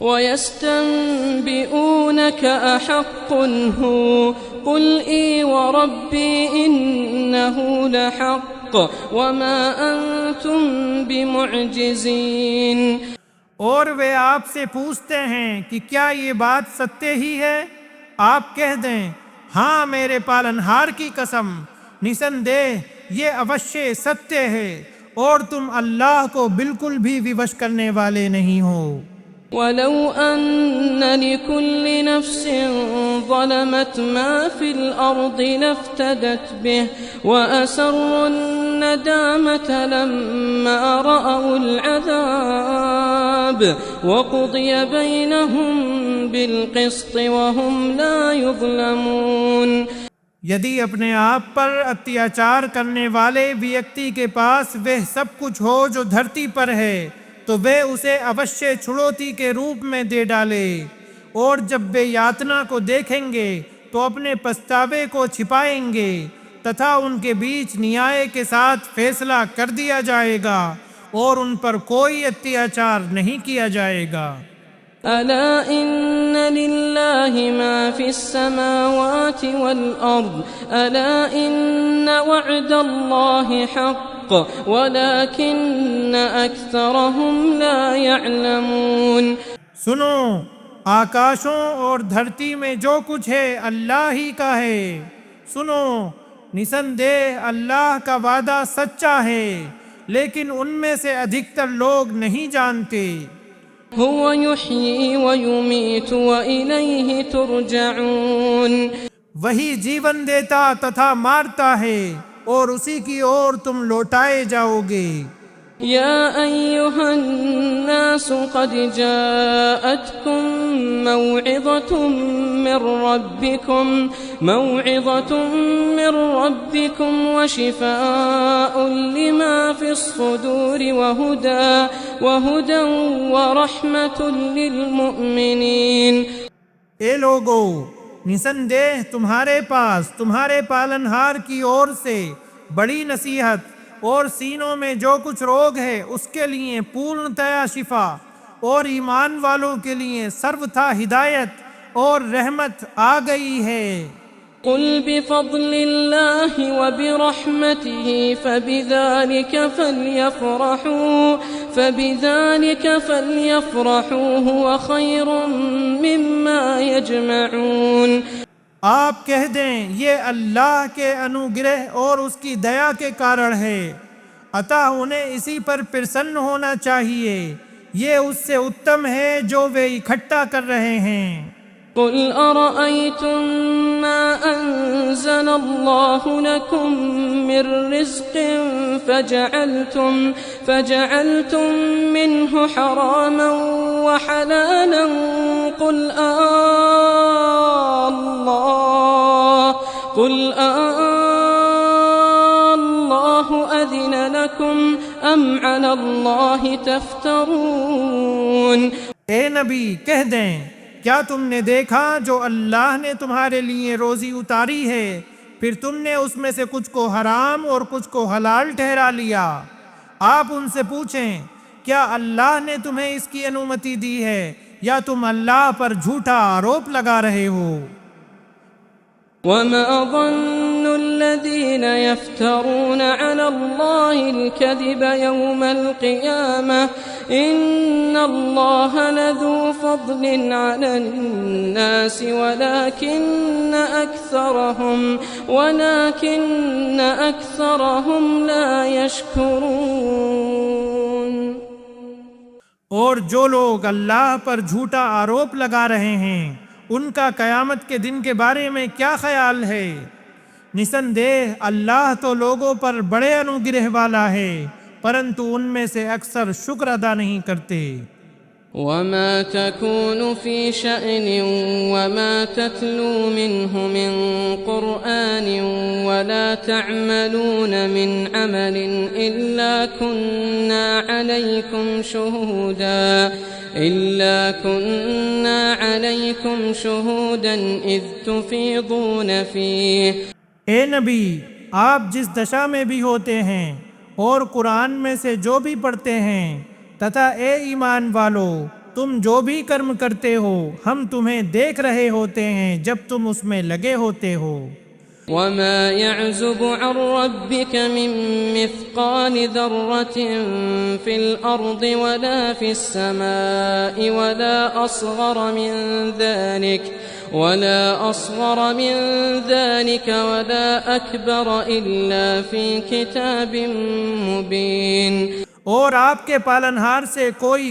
وَيَسْتَنبِئُونَكَ أَحَقٌّ هُوَ قُلْ إِي وَرَبِّي إِنَّهُ لَحَقٌّ وَمَا أَنْتُمْ بِمُعْجِزِينَ۔ اور وہ آپ سے پوچھتے ہیں کہ کیا یہ بات ستیہ ہی ہے؟ آپ کہہ دیں ہاں میرے پالنہار کی قسم، نسندہ یہ اوشیہ ستیہ ہے، اور تم اللہ کو بالکل بھی ووش کرنے والے نہیں ہو۔ وَلَوْ أَنَّ لِكُلِّ نَفْسٍ ظَلَمَتْ مَا فِي الْأَرْضِ لَافْتَدَتْ بِهِ وَأَسَرُّوا النَّدَامَةَ لَمَّا رَأَوُا الْعَذَابَ وَقُضِيَ بَيْنَهُم بِالْقِسْطِ وَهُمْ لَا يُظْلَمُونَ۔ یدی اپنے آپ پر اتیاچار کرنے والے ویکتی کے پاس وہ سب کچھ ہو جو دھرتی پر ہے تو وہ اسے اوشیہ چھڑوتی کے روپ میں دے ڈالے، اور جب وہ یاتنا کو دیکھیں گے تو اپنے پچھتاوے کو چھپائیں گے، تتھا ان کے بیچ نیائے کے ساتھ فیصلہ کر دیا جائے گا اور ان پر کوئی اتیاچار نہیں کیا جائے گا۔ أَلَا إِنَّ لِلَّهِ مَا فِي السَّمَاوَاتِ وَالْأَرْضِ أَلَا إِنَّ وَعْدَ اللَّهِ حَقٌّ وَلَكِنَّ أَكْثَرَهُمْ لَا يَعْلَمُونَ۔ سنو، آکاشوں اور دھرتی میں جو کچھ ہے اللہ ہی کا ہے۔ سنو، نسندہ اللہ کا وعدہ سچا ہے، لیکن ان میں سے ادھکتر لوگ نہیں جانتے۔ هو يحيي ويميت وإليه ترجعون۔ وہی جیون دیتا تتھا مارتا ہے، اور اسی کی اور تم لوٹائے جاؤ گے۔ يا أيها الناس قد جاءتكم موعظة من ربكم وشفاء لما في الصدور وهدى ورحمة للمؤمنين۔ اے لوگو، نسندہ تمہارے پاس تمہارے پالنہار کی اور سے بڑی نصیحت اور سینوں میں جو کچھ روگ ہے اس کے لیے پورنتیا شفا، اور ایمان والوں کے لیے سرو تھا ہدایت اور رحمت آ گئی ہے۔ قل بفضل الله وبرحمته فبذلك فليفرحوا هو خير مما يجمعون۔ آپ کہہ دیں یہ اللہ کے انوگرہ اور اس کی دیا کے کارن ہے، عطا انہیں اسی پر پرسن ہونا چاہیے، یہ اس سے اتم ہے جو وہ اکٹھا کر رہے ہیں۔ قل أرأيتم ما أنزل الله لكم من رزق فجعلتم منه حراما وحلالا قل الله أذن لكم أم على الله تفترون۔ اے نبی کہہ دیں کیا تم نے دیکھا جو اللہ نے تمہارے لیے روزی اتاری ہے، پھر تم نے اس میں سے کچھ کو حرام اور کچھ کو حلال ٹھہرا لیا؟ آپ ان سے پوچھیں کیا اللہ نے تمہیں اس کی انومتی دی ہے، یا تم اللہ پر جھوٹا آروپ لگا رہے ہو؟ وما ظن الذين يفترون على الله الكذب يوم القيامة إن الله لذو فضل على الناس ولكن أكثرهم لا يشكرون۔ اور جو لوگ اللہ پر جھوٹا آروپ لگا رہے ہیں ان کا قیامت کے دن کے بارے میں کیا خیال ہے؟ نسندہ اللہ تو لوگوں پر بڑے انوگرہ والا ہے، پرنتو ان میں سے اکثر شکر ادا نہیں کرتے۔ وما تكون في شأن وما تتلو منه من قرآن ولا تعملون من عمل إلا كنا عليكم شهودا إذ تفيضون فيه۔ اے نبی، آپ جس دشا میں بھی ہوتے ہیں اور قرآن میں سے جو بھی پڑھتے ہیں، تتھا اے ایمان والو، تم جو بھی کرم کرتے ہو ہم تمہیں دیکھ رہے ہوتے ہیں جب تم اس میں لگے ہوتے ہو۔ وما يعزب عن ربك من مثقال ذرة في الأرض ولا في السماء ولا أصغر من ذلك ولا أكبر إلا في كتاب مبين۔ اور آپ کے پالنہار سے کوئی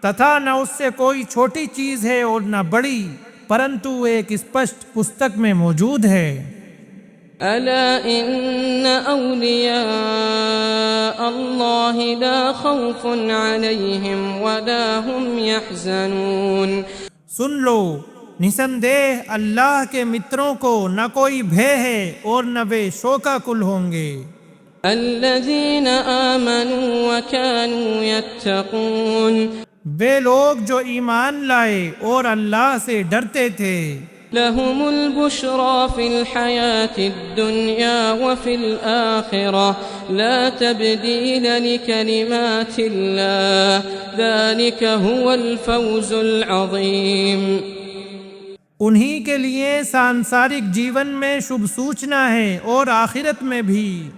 تتھا نہ اس سے کوئی چھوٹی چیز ہے اور نہ بڑی، پرنتو ایک اسپشٹ پستک میں موجود ہے۔ ألا إن أولياء الله لا خوف عليهم ولا هم يحزنون۔ سن لو، نسندہ اللہ کے متروں کو نہ کوئی بھے ہے اور نہ وہ شوکا کل ہوں گے۔ الذين آمنوا وكانوا يتقون۔ وہ لوگ جو ایمان لائے اور اللہ سے ڈرتے تھے۔ لهم البشرى في الحياة الدنيا وفي الآخرة لا تبديل لكلمات الله ذلك هو الفوز العظيم۔ انہی کے لیے سانسارک جیون میں شبھ سوچنا ہے اور آخرت میں بھی۔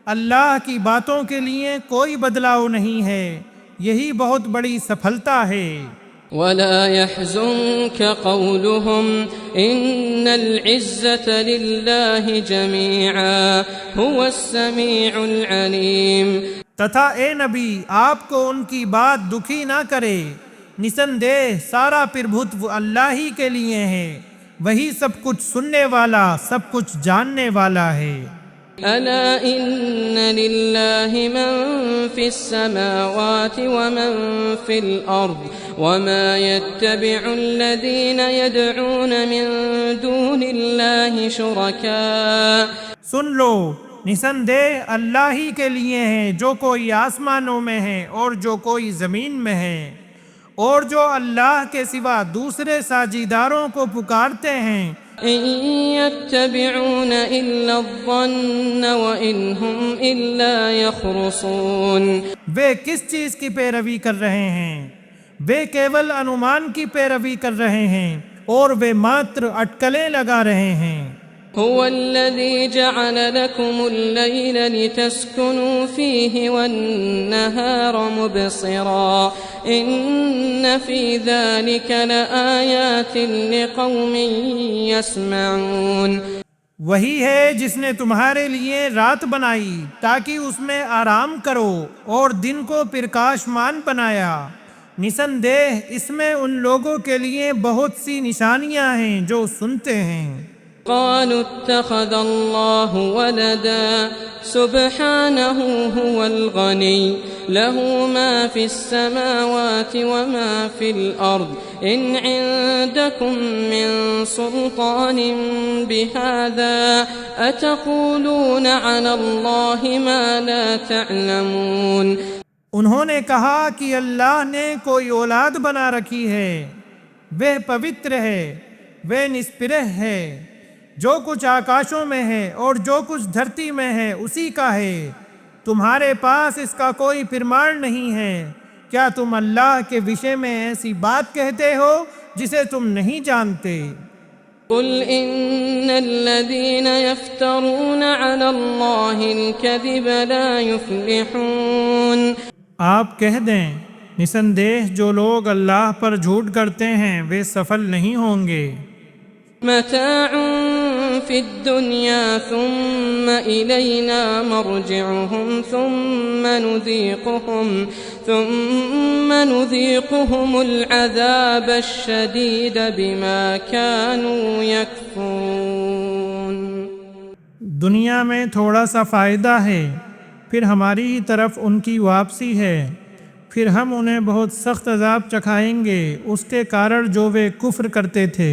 اللہ کی باتوں کے لیے کوئی بدلاؤ نہیں ہے، یہی بہت بڑی سفلتا ہے۔ ولا يحزنك قولهم إن العزة لله جميعا هو السميع العليم۔ تتھا اے نبی آپ کو ان کی بات دکھی نہ کرے، نسندہ سارا پربھتو اللہ ہی کے لیے ہے، وہی سب کچھ سننے والا سب کچھ جاننے والا ہے۔ ألا إن لله من في السماوات ومن في الأرض وما يتبع الذين يدعون من دون الله شركاء۔ سن لو، نسندہ اللہ ہی کے لیے ہے جو کوئی آسمانوں میں ہے اور جو کوئی زمین میں ہے، اور جو اللہ کے سوا دوسرے ساجیداروں کو پکارتے ہیں۔ إن يتبعون إلا الظن وإن هم إلا يخرصون۔ وہ کس چیز کی پیروی کر رہے ہیں؟ وہ کیول انومان کی پیروی کر رہے ہیں اور وہ ماتر اٹکلیں لگا رہے ہیں۔ هو الذي جعل لكم الليل لتسكنوا فيه والنهار مبصرا إن في ذلك لآيات لقوم يسمعون۔ وہی ہے جس نے تمہارے لیے رات بنائی تاکہ اس میں آرام کرو اور دن کو پرکاشمان بنایا، نسندہ اس میں ان لوگوں کے لیے بہت سی نشانیاں ہیں جو سنتے ہیں۔ قالوا اتخذ الله ولدا سبحانه هو الغني له ما في السماوات وما في الأرض إن عندكم من سلطان بهذا أتقولون على الله ما لا تعلمون۔ انہوں نے کہا کہ اللہ نے کوئی اولاد بنا رکھی ہے، وہ پوتر ہے، وہ نسپرہ ہے، جو کچھ آکاشوں میں ہے اور جو کچھ دھرتی میں ہے اسی کا ہے، تمہارے پاس اس کا کوئی پرمان نہیں ہے، کیا تم اللہ کے وشے میں ایسی بات کہتے ہو جسے تم نہیں جانتے؟ قل ان الذين يفترون على الله الكذب لا يفلحون۔ آپ کہہ دیں، نسندہ جو لوگ اللہ پر جھوٹ کرتے ہیں وہ سفل نہیں ہوں گے۔ متاع في الدنيا ثم إلينا مرجعهم ثم نذيقهم العذاب الشديد بما كانوا يكفرون۔ دنیا میں تھوڑا سا فائدہ ہے، پھر ہماری ہی طرف ان کی واپسی ہے، پھر ہم انہیں بہت سخت عذاب چکھائیں گے اس کے کارن جو وہ کفر کرتے تھے۔